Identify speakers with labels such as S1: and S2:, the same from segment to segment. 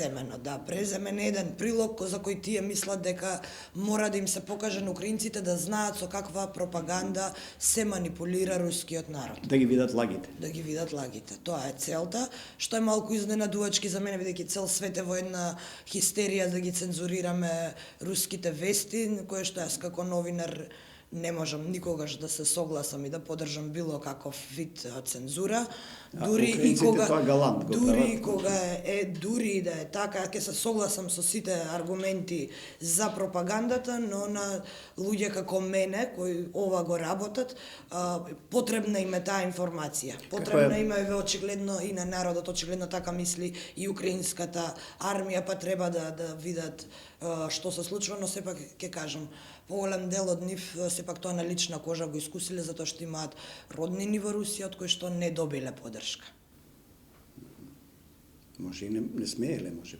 S1: преземено, да, преземен е еден прилог за кој тие мислат дека мора да им се покаже на украинците да знаат со каква пропаганда се манипулира рускиот народ.
S2: Да ги видат лагите.
S1: Да ги видат лагите. Тоа е целта, што е малку изненадувачки за мене, бидејќи цел свет е во една хистерија да ги цензурираме руските вести, кое што јас како новинар не можам никогаш да се согласам и да поддржам било каков вид цензура. Дури и кога дури и да е така, ќе се согласам со сите аргументи за пропагандата, но на луѓе како мене кои ова го работат, потребна им е таа информација. Потребна им е очигледно и на народот, очигледно така мисли и украинската армија, па треба да видат што се случува, но сепак ќе кажам, поголем дел од нив сепак тоа на лична кожа го искусиле затоа што имаат роднини во Русија од кои што не добиле поддршка.
S2: Може и не смееле, може.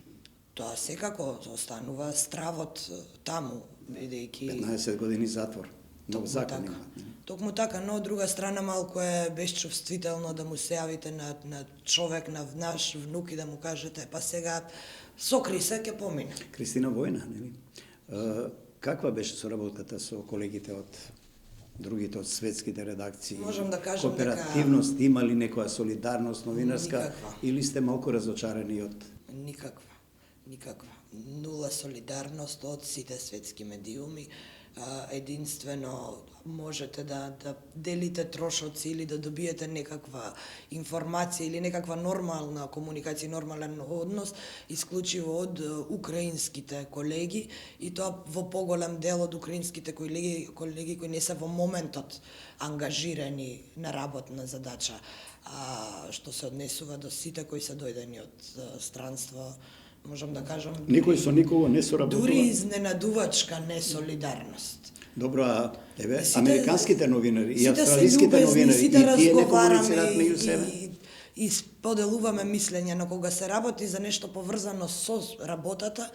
S1: Тоа секако останува стравот таму, бидејќи
S2: 15 години затвор. Нов закон има.
S1: Токму така, но од друга страна малку е безчувствително да му се јавите на човек, на наш внук и да му кажете, па сега сокри се ќе помине.
S2: Кристина Војна, нели? Каква беше соработката со колегите од другите од светските редакции?
S1: Можам да кажам
S2: кооперативност,
S1: дека
S2: има ли некоја солидарност новинарска
S1: никаква.
S2: Или сте малку разочарани од
S1: Никаква. Нула солидарност од сите светски медиуми. Единствено можете да делите трошоци или да добиете некаква информација или некаква нормална комуникација, нормален однос, исклучиво од украинските колеги, и тоа во поголем дел од украинските колеги кои не се во моментот ангажирани на работна задача. Што се однесува до сите кои се дојдени од странство, можам да кажам,
S2: никој со никого не соработува.
S1: Дури изненадувачка несолидарност.
S2: Добро, американските новинари и австралиските новинари и тие не комуницираат меѓу себе.
S1: И споделуваме мислење, но кога се работи за нешто поврзано со работата,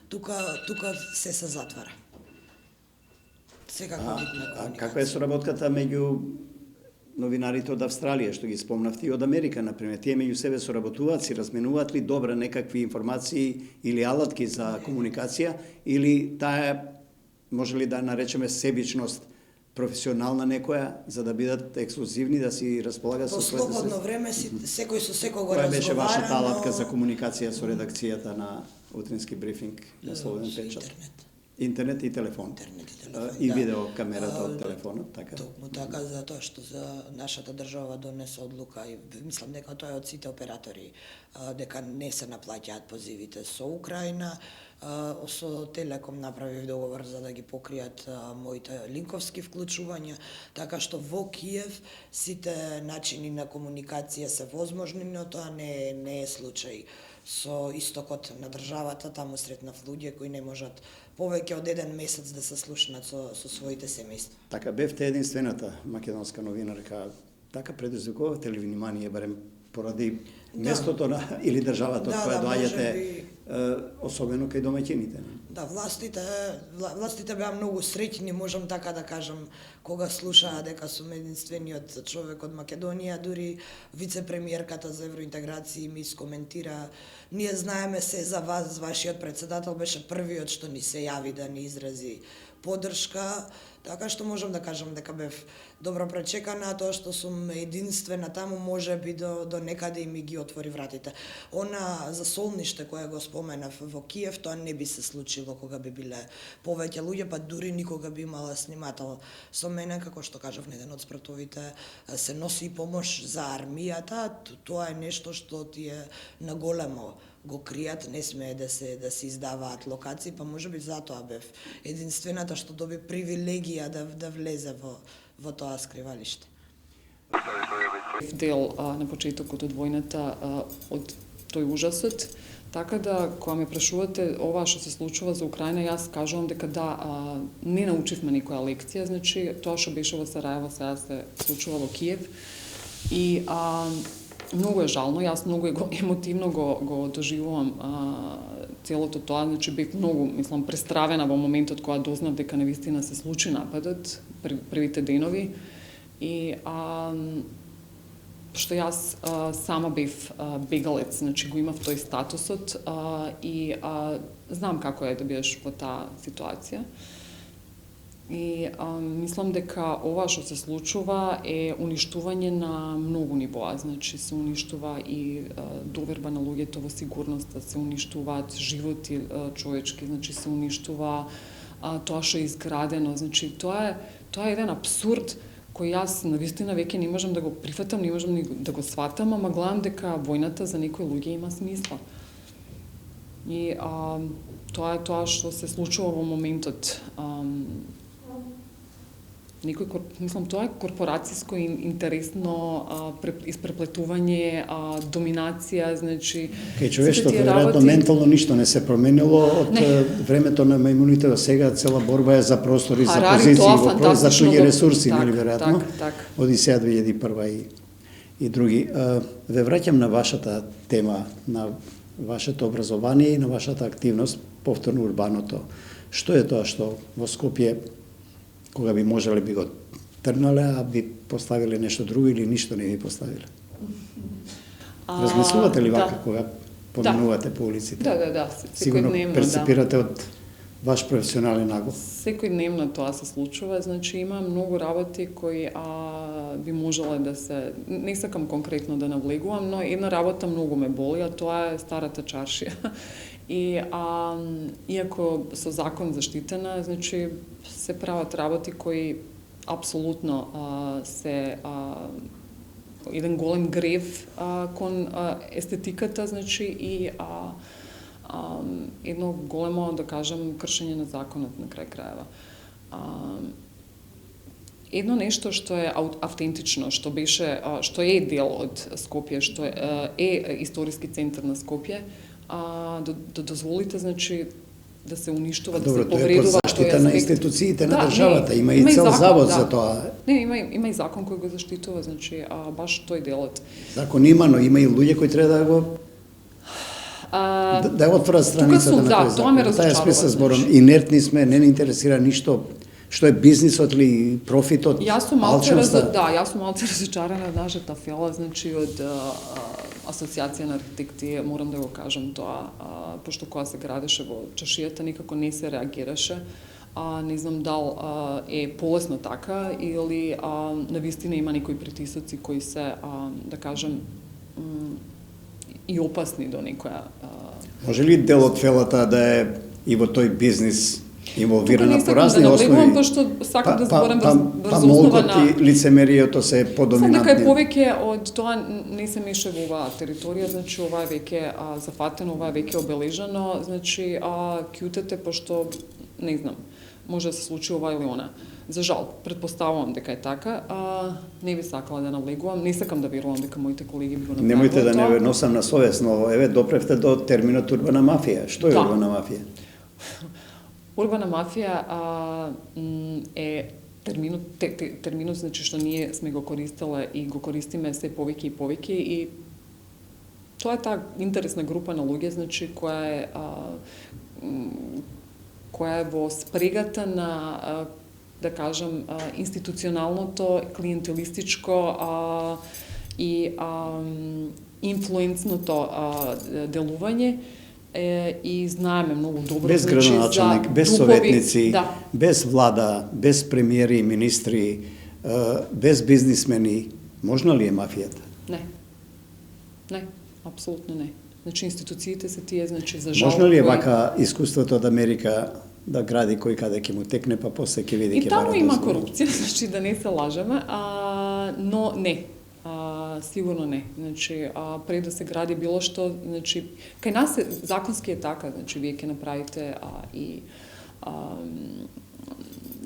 S1: тука се затвара. Секако видна комуникација.
S2: Каква е соработката меѓу новинарите од Австралија, што ги спомнавте, и од Америка, например? Тие меѓу себе соработуваат, си разменуваат ли добра некакви информации или алатки за комуникација, или таа може ли да наречеме себичност професионална некоја, за да бидат ексклузивни, да си располагаат со своите...
S1: По слободно време секој со секого разговара.
S2: Која беше вашата алатка за комуникација со редакцијата на утрински брифинг на Слободен печат? Интернет и телефон. И видеокамерата од телефонот, така.
S1: Токму така, затоа што за нашата држава донесе одлука и мислам дека тоа е од сите оператори, дека не се наплаќаат позивите со Украина. Со Телеком направив договор за да ги покријат моите линковски вклучувања, така што во Киев сите начини на комуникација се возможни, но тоа не е случај со истокот на државата. Таму сретнав луѓе кои не можат повеќе од еден месец да се слушнат со своите семејства.
S2: Така, бевте единствената македонска новинарка, така предизвикувате ли внимание, барем поради местото на или државата од која доаѓате, особено кај домаќините?
S1: Да, властите беа многу среќни, можам така да кажам, кога слушаа дека сум единствениот човек од Македонија. Дури вице-премиерката за евроинтеграција ми искоментира: ние знаеме се за вас, вашиот председател беше првиот што ни се јави да ни изрази поддршка, така што можам да кажам дека бев добро пречекана, тоа што сум единствена таму може би до некаде и ми ги отвори вратите. Она за Солниште кое го споменав во Киев, тоа не би се случило кога би биле повеќе луѓе, па дури никога би имала снимател со мене, како што кажав на еден од спратовите, се носи помош за армијата. Тоа е нешто што тие на големо го кријат, не смее да се издаваат локации, па може би затоа бев единствената што доби привилегија да влезе во тоа скривалиште.
S3: Дел на почетокот од војната, од тој ужасот, така да кога ме прашувате ова што се случува за Украина, јас кажувам дека да, не научивме никоја лекција, значи тоа што беше во Сараево сега се случува во Киев и многу е жално, јас многу емотивно го доживувам целото тоа, значи бев многу, мислам, престравена во моментот кога дознав дека навистина се случи нападот, првите денови, и pošto jaz sama bih begalec, znači го имав тој статусот и знам како е да бидеш во таа ситуација. И мислам дека ова што се случува е уништување на многу нивоа, значи се уништува и доверба на луѓето во сигурноста, се уништуваат животи човечки, значи се уништува тоа што е изградено, значи тоа е еден апсурд кој јас навистина веќе не можам да го прифатам, не можам да го сватам, ама гледам дека војната за некои луѓе има смисла. И тоа е тоа што се случува во моментот. Мислам, тоа е корпорацијско интересно испреплетување, доминација, значи...
S2: Кај човештвото, веројатно, ментално ништо не се променило од времето на мајмуните до сега, цела борба е за простори, за позиции, за туѓи ресурси, нели, веројатно, Одисеја 2001 и други. Ве враќам на вашата тема, на вашето образование и на вашата активност, повторно урбаното. Што е тоа што во Скопје кога би можеле би го трнале, а би поставиле нешто друго или ништо не би поставиле? Размислувате ли вака кога поминувате по улиците?
S3: Да.
S2: Сигурно перцепирате од ваш професионален наглас.
S3: Секојдневно тоа се случува, значи има многу работи кои би можеле да се... Не сакам конкретно да навлегувам, но една работа многу ме боли, а тоа е старата чаршија. И иако со закон заштитена, значи се прават работи кои апсолутно се еден голем грев кон естетиката, значи и едно големо, да кажам, кршење на законот на крај крајева. Едно нешто што е автентично, што е дел од Скопје, што е историски центар на Скопје, да дозволите, значи, да се уништува, да се повредува.
S2: Добро, тоа е под заштита на институциите на државата, има и цел завод за тоа.
S3: Не, има и закон кој го заштитува, значи, баш тој делот.
S2: Закон има, но има и луѓе кои треба да го да отворат страницата на тој закон.
S3: Тоа ме разочарува.
S2: Таа смисла зборам, инертни сме, не ни интересира ништо. Што е бизнисот или профитот, алчноста?
S3: Јас сум малце разочарана од нашата фела, значи од Асоциација на архитекти, морам да го кажам тоа, пошто кога се градеше во чашијата, никако не се реагираше. Не знам дал е полесно така или навистина има некои притисоци кои се, да кажам, и опасни до некоја...
S2: Може ли дел од фелата да е и во тој бизнис инволвирана по разни основи?
S3: Пошто сакам да зборам врз основа на...
S2: молкот и лицемеријето се подоминантни.
S3: Сам дека е повеќе од тоа не се меше во оваа територија, значи ова е веќе зафатено, ова е веќе обележано, значи кјутете пошто, не знам, може да се случи ова или она. За жал, предпоставувам дека е така, не би сакала да навлегувам, не сакам да верувам дека моите колеги би го направиле.
S2: Немојте да не носам на совест, но еве допревте до терминот урбана мафија. Што е урбана мафија?
S3: Урбана мафија е терминот, значи што ние сме го користеле и го користиме се повеќе и повеќе и тоа е таа интересна група на луѓе, значи која е во спрегата на, да кажам, институционалното, клиентелистичко и инфлуенцното делување. И знаеме многу добро,
S2: без градоначалник, без советници, без влада, без премиери и министри, без бизнисмени, можна ли е мафијата?
S3: Не, апсолутно не. Значи институциите се тие, значи за жал.
S2: Можна ли е вака искуството од Америка да гради кој каде ќе му текне, па после ќе види ќе бара.
S3: И таму има корупција, значи да не се лажеме, но не. Сигурно не. Значи, пред да се гради било што, значи, кај нас законски е така, значи, вие ќе направите и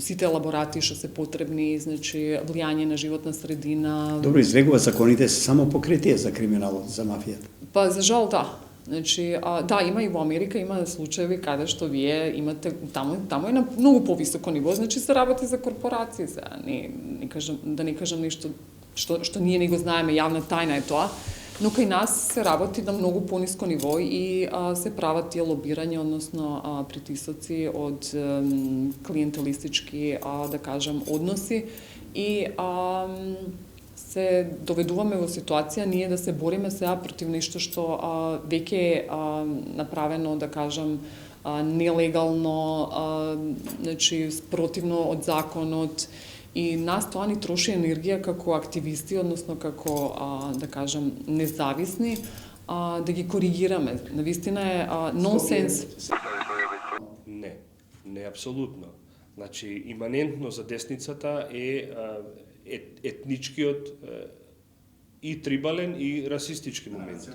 S3: сите елаборати што се потребни, значи, влијање на животна средина.
S2: Добро, излегува законите се само покритие за криминалот, за мафијата.
S3: Па, за жал, да. Значи, да, има и во Америка, има случаеви каде што вие имате, таму е на многу повисоко ниво, значи се работи за корпорации, да не кажам нешто што ние не го знаеме, јавна тајна е тоа, но кај нас се работи на многу пониско ниво и се прават тие лобирање, односно притисоци од клиентелистички, да кажам, односи и се доведуваме во ситуација ние да се бориме сега против нешто што веќе е направено, да кажам, нелегално, значи спротивно од законот, и нас тоа ни троши енергија како активисти, односно како, да кажам, независни, да ги коригираме. Навистина е нонсенс.
S4: Не, апсолутно. Значи, иманентно за десницата е етничкиот и трибален и расистички момент.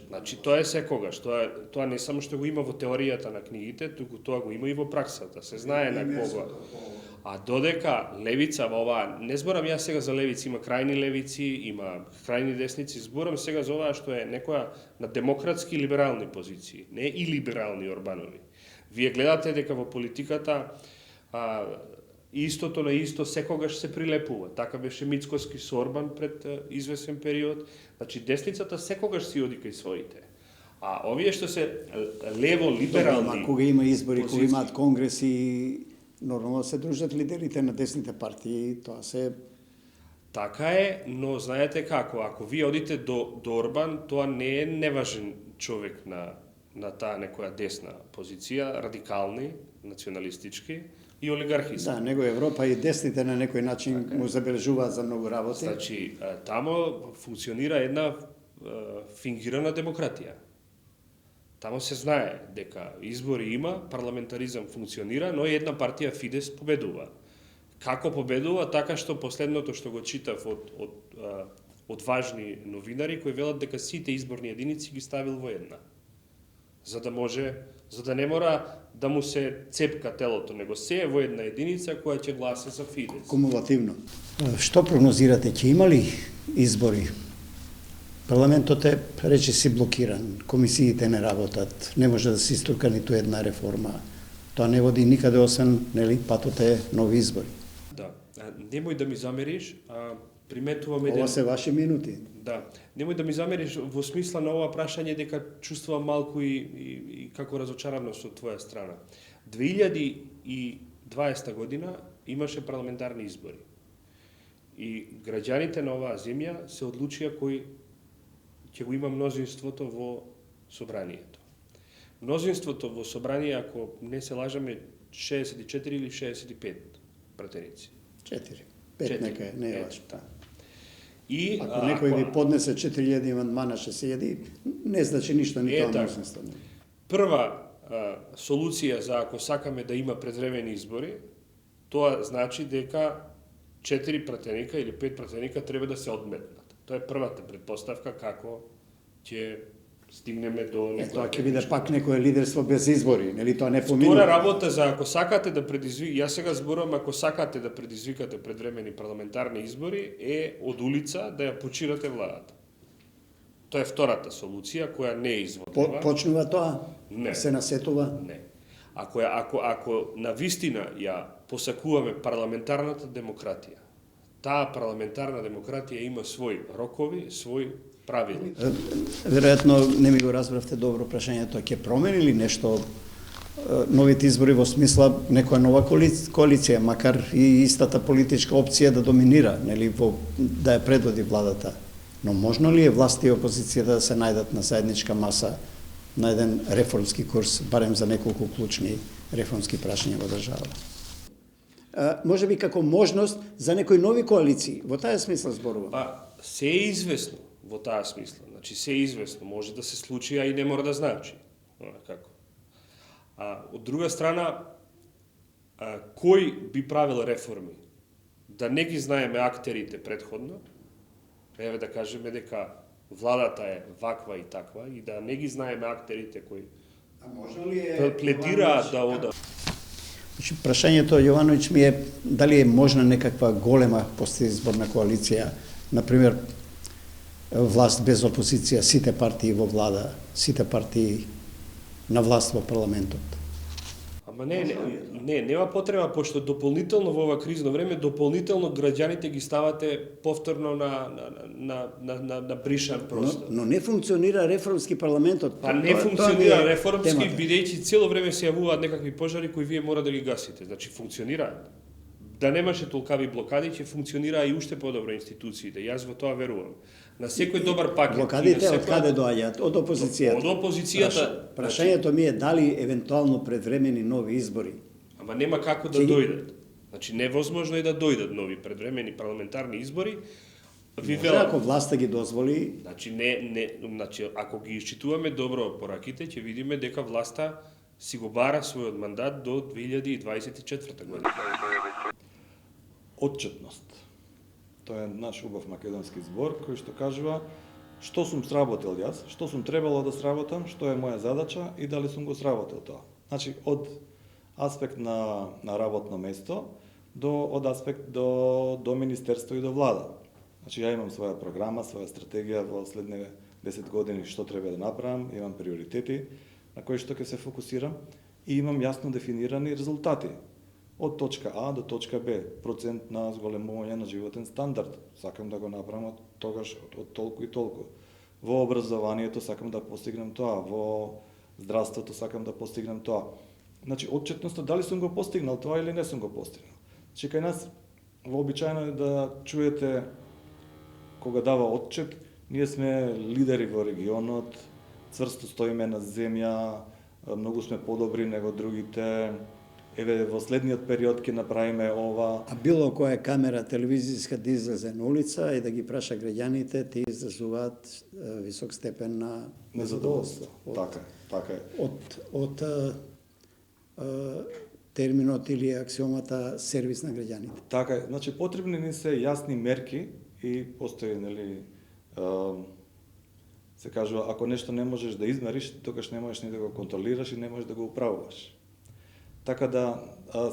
S4: Значи, тоа е секогаш. Тоа не само што го има во теоријата на книгите, туку тоа го има и во праксата. Се знае на кого. А додека левица во оваа, не зборам јас сега за левици, има крајни левици, има крајни десници, зборам сега за оваа што е некоја на демократски и либерални позиции, не и либерални Орбанови. Вие гледате дека во политиката истото на исто секогаш се прилепува. Така беше Мицкоски со Орбан пред извесен период. Значи, десницата секогаш си оди кај своите. А овие што се лево-либерални...
S2: Кога има избори, кога имаат конгреси, нормално се дружат лидерите на десните партии, тоа се...
S4: Така е, но знаете како, ако вие одите до Орбан, тоа не е неважен човек на таа некоја десна позиција, радикални, националистички и олигархиски.
S2: Да, него Европа и десните на некој начин му забележуваат за многу работи.
S4: Значи, тамо функционира една фингирана демократија. Тамо се знае дека избори има, парламентаризам функционира, но една партија Фидес победува. Како победува? Така што последното што го читав од важни новинари кои велат дека сите изборни единици ги ставил во една. За да не мора да му се цепка телото, него се е во една единица која ќе гласа за Фидес.
S2: Кумулативно. Што прогнозирате? Ќе има ли избори? Парламентот е, речиси, блокиран, комисиите не работат, не може да се истурка ниту една реформа. Тоа не води никаде освен, нели, патот е нови избори.
S4: Да. Немој да ми замериш, приметувам
S2: Ова се ваши минути.
S4: Да. Немој да ми замериш во смисла на ова прашање дека чувствувам малку и како разочараност од твоја страна. 2020 година имаше парламентарни избори. И граѓаните на оваа земја се одлучија кој ќе го има мнозинството во собранието. Мнозинството во собрание, ако не се лажаме, 64 или 65 пратеници.
S2: 4. 5 нека е, не е важно.
S4: И
S2: ако некој ви поднесе 4000 амандмана, ќе се јади, не значи ништо ни тоа мнозинство.
S4: Прва солуција за ако сакаме да има предвремени избори, тоа значи дека 4 пратеника или 5 пратеника треба да се одметнат. Тоа е првата предпоставка како ќе стигнеме до некоја...
S2: Тоа ќе биде пак некое лидерство без избори, нели тоа не поминува.
S4: Втора работа за ако сакате да јас сега зборувам, ако сакате да предизвикате предвремени парламентарни избори, е од улица да ја почирате владата. Тоа е втората солуција која не е изводлива.
S2: Почнува тоа?
S4: Не.
S2: Се насетува?
S4: Не. Ако на вистина ја посакуваме парламентарната демократија, таа парламентарна демократија има своји рокови, свој правила.
S2: Веројатно не ми го разбравте добро прашањето. Ќе промени ли нешто новите избори во смисла некоја нова коалиција, макар и истата политичка опција да доминира, нели, да ја предводи владата? Но можно ли е власт и опозиција да се најдат на заедничка маса на еден реформски курс, барем за неколку клучни реформски прашања во државата? Може би како можност за некои нови коалиции, во таа смисла зборувам.
S4: Се е известно во таа смисла. Значи, се е известно, може да се случи, а и не мора да значи. Како? Од друга страна, кој би правил реформи? Да не ги знаеме актерите предходно, еве да кажеме дека владата е ваква и таква, и да не ги знаеме актерите кои пледираат да одат.
S2: Значи, прашањето, Јовановиќ, ми е дали е можна некаква голема постизборна коалиција, например, власт без опозиција, сите партии во влада, сите партии на власт во парламентот.
S4: Ама нема потреба, пошто дополнително во ова кризно време, дополнително граѓаните ги ставате повторно на бришан простор.
S2: Но не функционира реформски парламентот.
S4: Не функционира реформски, бидејќи цело време се јавуваат некакви пожари кои вие мора да ги гасите. Значи, функционираат. да немаше толкави блокади, ќе функционираа и уште подобро институциите. Јас во тоа верувам. На секој добар пакет.
S2: Блокадите
S4: и на
S2: од каде доаѓаат? Од опозицијата.
S4: Од опозицијата.
S2: Прашањето ми е дали евентуално предвремени нови избори.
S4: Ама нема како да дојдат. Значи невозможно е да дојдат нови предвремени парламентарни избори.
S2: Може, ако власта ги дозволи.
S4: Значи ако ги исчитуваме добро пораките, ќе видиме дека власта си го бара својот мандат до 2024 година.
S5: Отчетност. Тоа е наш убав македонски збор кој што кажува што сум сработил јас, што сум требало да сработам, што е моја задача и дали сум го сработил тоа. Значи од аспект на работно место од аспект до министерство и до влада. Значи ја имам своја програма, своја стратегија во следните 10 години што треба да направам, имам приоритети на кои што ќе се фокусирам и имам јасно дефинирани резултати. Од точка А до точка Б, процент на зголемување на животен стандард. Сакам да го направам од тогаш од толку и толку. Во образованието сакам да постигнем тоа, во здравството сакам да постигнем тоа. Значи отчетноста дали сум го постигнал тоа или не сум го постигнал. Значи кај нас вообичаено е да чуете кога дава отчет, ние сме лидери во регионот, цврсто стоиме на земја, многу сме подобри него другите. Еве во следниот период ќе направиме ова.
S2: А било која камера телевизијска да излезе на улица и да ги праша граѓаните, те изразуваат висок степен на
S5: незадоволство. Така е.
S2: Од терминот или аксиомата сервис на граѓаните.
S5: Така е. Значи потребни ни се јасни мерки и постои, нели, се кажува, ако нешто не можеш да измериш, тогаш не можеш ни да го контролираш и не можеш да го управуваш. Така да,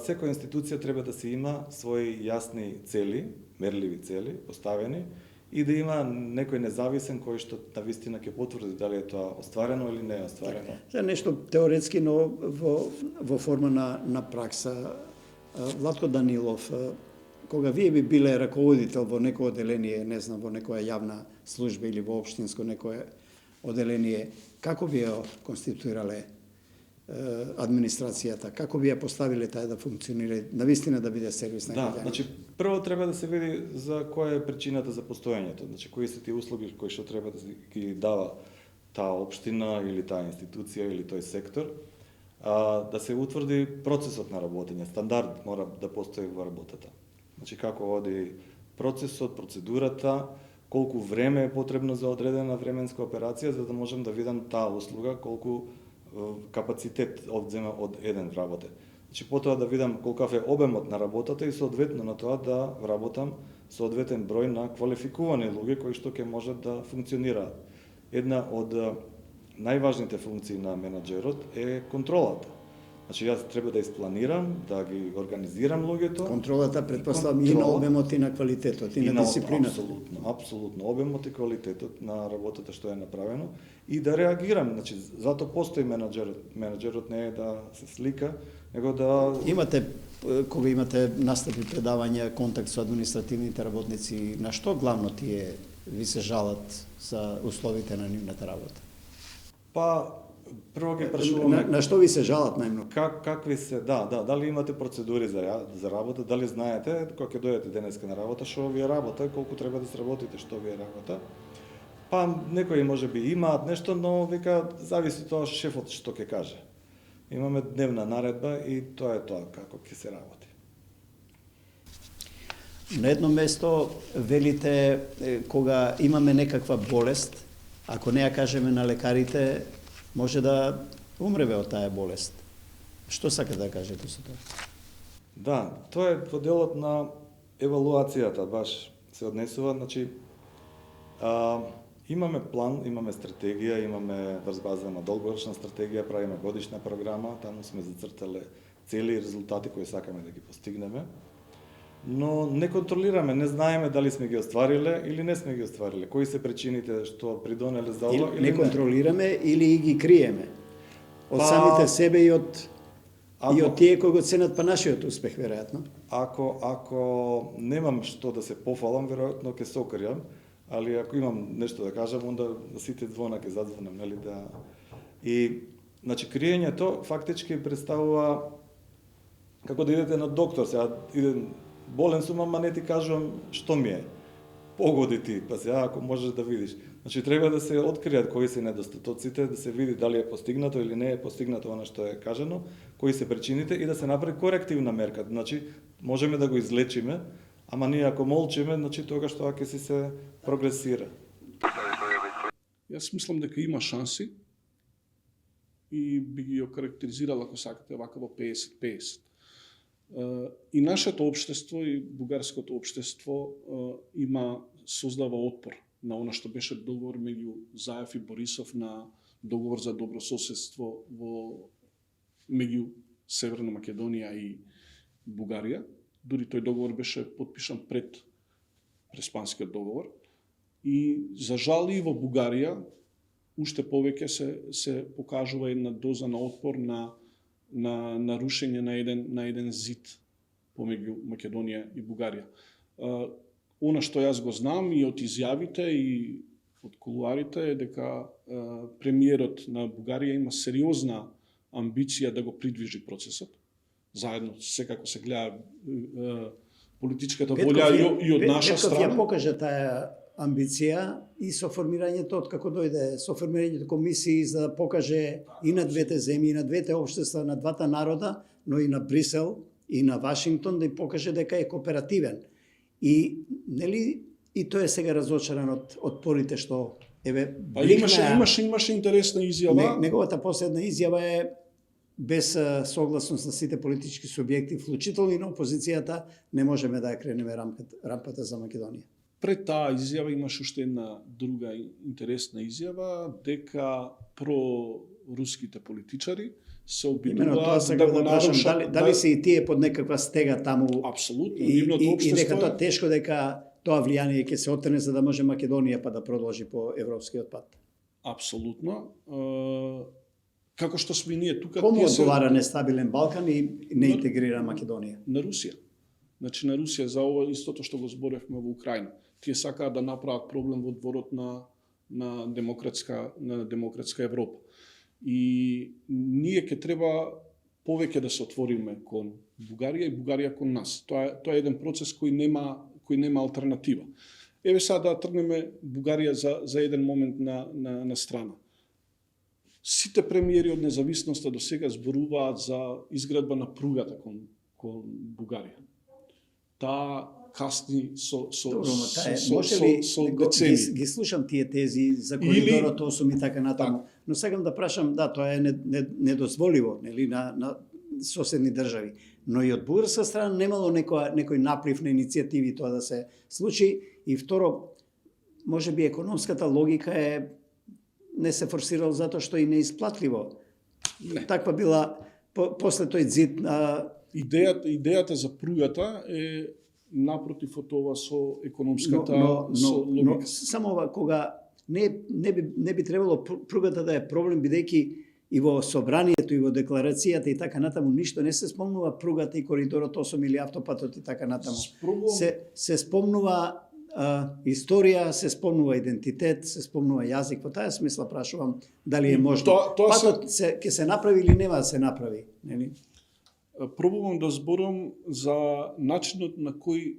S5: секоја институција треба да се има своји јасни цели, мерливи цели, поставени, и да има некој независен кој што навистина ќе потврди дали е тоа остварено или не е остварено.
S2: За нешто теоретски, но во форма на пракса. Владко Данилов, кога вие би биле раководител во некој оделение, не знам, во некоја јавна служба или во општинско некое оделение, како би ја конституирале администрацијата, како би ја поставиле таа да функционира, навистина да биде сервис на граѓаните?
S5: Значи прво треба да се види за која е причината за постоењето, значи кои се тие услуги кои што треба да ги дава таа општина или таа институција или тој сектор, да се утврди процесот на работење, стандард мора да постои во работата. Значи како оди процесот, процедурата, колку време е потребно за одредена временска операција за да можам да видам таа услуга, колку капацитет одзема од еден вработен. Значи потоа да видам колкав е обемот на работата и соодветно на тоа да вработам соодветен број на квалификувани луѓе кои што ќе можат да функционираат. Една од најважните функции на менаџерот е контролата. Значи јас треба да испланирам, да ги организирам луѓето.
S2: Контролата претпоставам и на обемот и на квалитетот и на дисциплината.
S5: Апсолутно, обемот и квалитетот на работата што е направено и да реагирам. Значи затоа постои менаџерот. Менаџерот не е да се слика, него да
S2: кога имате настапи, предавања, контакт со административните работници, на што главно тие ви се жалат за условите на нивната работа?
S5: Па прво ги прашуваме
S2: на што ви се жалат најмногу?
S5: Какви се, дали имате процедури за работа, дали знаете кога ќе дојдете денеска на работа, што ви е работа, колку треба да сработите, што ви е работа. Па некои можеби имаат нешто, но вика зависи тоа шефот што ќе каже. Имаме дневна наредба и тоа е тоа како ќе се работи.
S2: На едно место велите кога имаме некаква болест, ако не ја кажеме на лекарите, може да умреве од таа болест. Што сака да кажете со тоа?
S5: Да, тоа е во делот на евалуацијата, баш се однесува, значи имаме план, имаме стратегија, имаме врз база на долгорочна стратегија, правиме годишна програма, таму сме зацртале цели и резултати кои сакаме да ги постигнеме, но не контролираме, не знаеме дали сме ги оствариле или не сме ги оствариле, кои се причините што придонеле за ова или не.
S2: Не контролираме или ги криеме од самите себе и од тие кои го ценат па нашиот успех, веројатно.
S5: Ако немам што да се пофалам, веројатно ќе се окријам, али ако имам нешто да кажам, онда сите звона ќе задзвонам, нели да. И значи криењето фактички представува како да идете на доктор, сега болен сум, ама не ти кажувам што ми е. Погоди ти, па се, ако можеш да видиш. Значи, треба да се откријат кои се недостатоците, да се види дали е постигнато или не е постигнато она што е кажано, кои се причините и да се направи корективна мерка. Значи, можеме да го излечиме, ама ние ако молчиме, значи тогаш тоа ќе си се прогресира.
S6: Јас мислам дека има шанси и би ги окарактеризирал, ако сакате, вака во 50-50. И нашето општество, и бугарското општество создава отпор на она што беше договор меѓу Заев и Борисов, на договор за добрососедство меѓу Северна Македонија и Бугарија. Дури тој договор беше подпишан пред Преспанскиот договор. И за жал и во Бугарија уште повеќе се покажува една доза на отпор на рушење на еден зид помеѓу Македонија и Бугарија. Она што јас го знам и од изјавите и од кулуарите е дека премиерот на Бугарија има сериозна амбиција да го придвижи процесот. Заедно секако се гледа политичката волја и од наша
S2: Петков ја
S6: страна.
S2: покажа таа амбиција и со формирањето, од како дојде, со формирањето комисии за да покаже и на двете земји, и на двете општества, на двата народа, но и на Брисел и на Вашингтон, да им покаже дека е кооперативен. И нели и тој е сега разочаран од порите што
S6: Па имаше интересна изјава.
S2: Неговата последна изјава е без согласност на сите политички субјекти, вклучително и на опозицијата, не можеме да ја кренеме рампата за Македонија.
S6: Пред таа изјава имаше уште една друга интересна изјава, дека проруските политичари се обидуваат да го нарушат.
S2: Дали се и тие под некаква стега таму?
S6: Апсолутно,
S2: И
S6: нивното
S2: дека
S6: општество
S2: тоа тешко дека тоа влијание ќе се отрне за да може Македонија па да продолжи по европскиот пат.
S6: апсолутно. Како што сме ние тука,
S2: Кому
S6: тие се
S2: одговара нестабилен Балкан и неинтегрирана Македонија?
S6: на Русија. Значи на Русија за ова истото што го зборевме во Украина. Тие сакаат да направат проблем во дворот на демократска Европа. И ние ќе треба повеќе да се отвориме кон Бугарија и Бугарија кон нас. Тоа е еден процес кој нема алтернатива. Еве сега да тргнеме Бугарија за еден момент на страна. Сите премиери од независноста до сега зборуваат за изградба на пругата кон Бугарија. Таа касни со децени.
S2: Ги слушам тие тези за коридорот 8 и така натаму, но сакам да прашам, да, тоа е недозволиво, нели, на соседни држави. Но и од бугарска страна немало некој наплив на иницијативи тоа да се случи. И второ, може би економската логика не се форсирал затоа што и неисплатливо. Таква била после тој зид.
S6: Идејата за пругата е напротив од ова со економската логика.
S2: Но само ова, кога не би требало пругата да е проблем, бидејќи и во собранието и во декларацијата и така натаму ништо не се спомнува пругата и коридорот 8 или автопатот и така натаму. Се спомнува историја, се спомнува идентитет, се спомнува јазик. Во таа смисла прашувам дали е можно. Патот ќе се направи или нема да се направи, нели?
S6: Пробувам да зборам за начинот на кој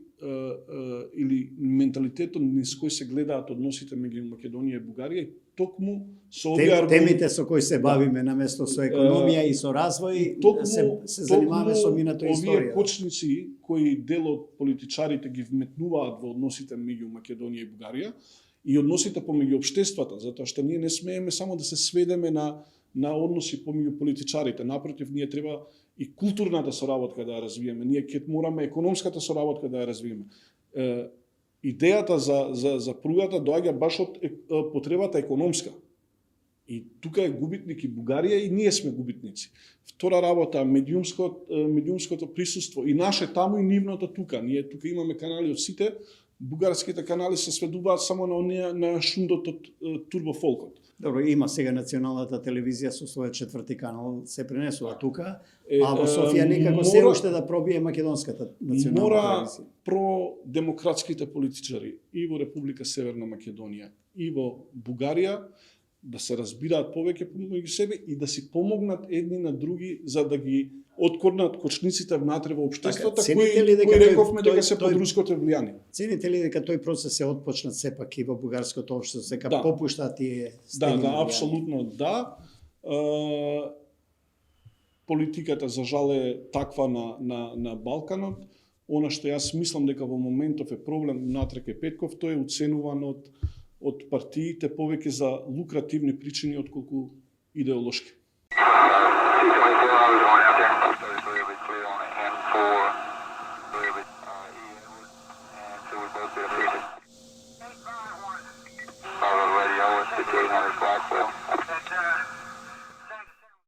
S6: или менталитетот низ кој се гледаат односите меѓу Македонија и Бугарија, и токму со овие
S2: темите со кои се бавиме наместо со економија и со развој, се занимаваме со минато историја.
S6: Овие почници кои дел од политичарите ги вметнуваат во односите меѓу Македонија и Бугарија и односите помеѓу општествата, затоа што ние не смееме само да се сведеме на односи помеѓу политичарите. Напротив, ние треба и културната соработка да ја развиеме. Ние ќе мораме економската соработка да ја развиеме. Идејата за пругата доаѓа баш од потребата економска. И тука е губитник и Бугарија и ние сме губитници. Втора работа, медиумското присуство и наше таму и нивното тука. Ние тука имаме канали од сите, бугарските канали се сведуваат само на шундот од турбофолкот.
S2: Добро, има сега националната телевизија со својот четврти канал, се пренесува тука, а во Софија никако се уште да пробие македонската национална телевизија.
S6: Про-демократските политичари и во Република Северна Македонија и во Бугарија да се разбираат повеќе помеѓу себе и да си помогнат едни на други за да ги откорнат кочниците внатре во општеството,
S2: цените ли дека
S6: кои
S2: тој-
S6: рековме дека се
S2: тој-
S6: под руското влијание.
S2: Цените ли дека тој процес се отпочнат сепак и во бугарското општество, дека
S6: Да.
S2: попушта тие
S6: Да,
S2: стени на
S6: да,
S2: влијание?
S6: апсолутно да. Политиката за жал е таква на Балканот. Она што јас мислам дека во моментов е проблем натре кај Петков, тој е оценуван од партиите повеќе за лукративни причини отколку идеолошки.
S7: Sisältö alue on jäsentästä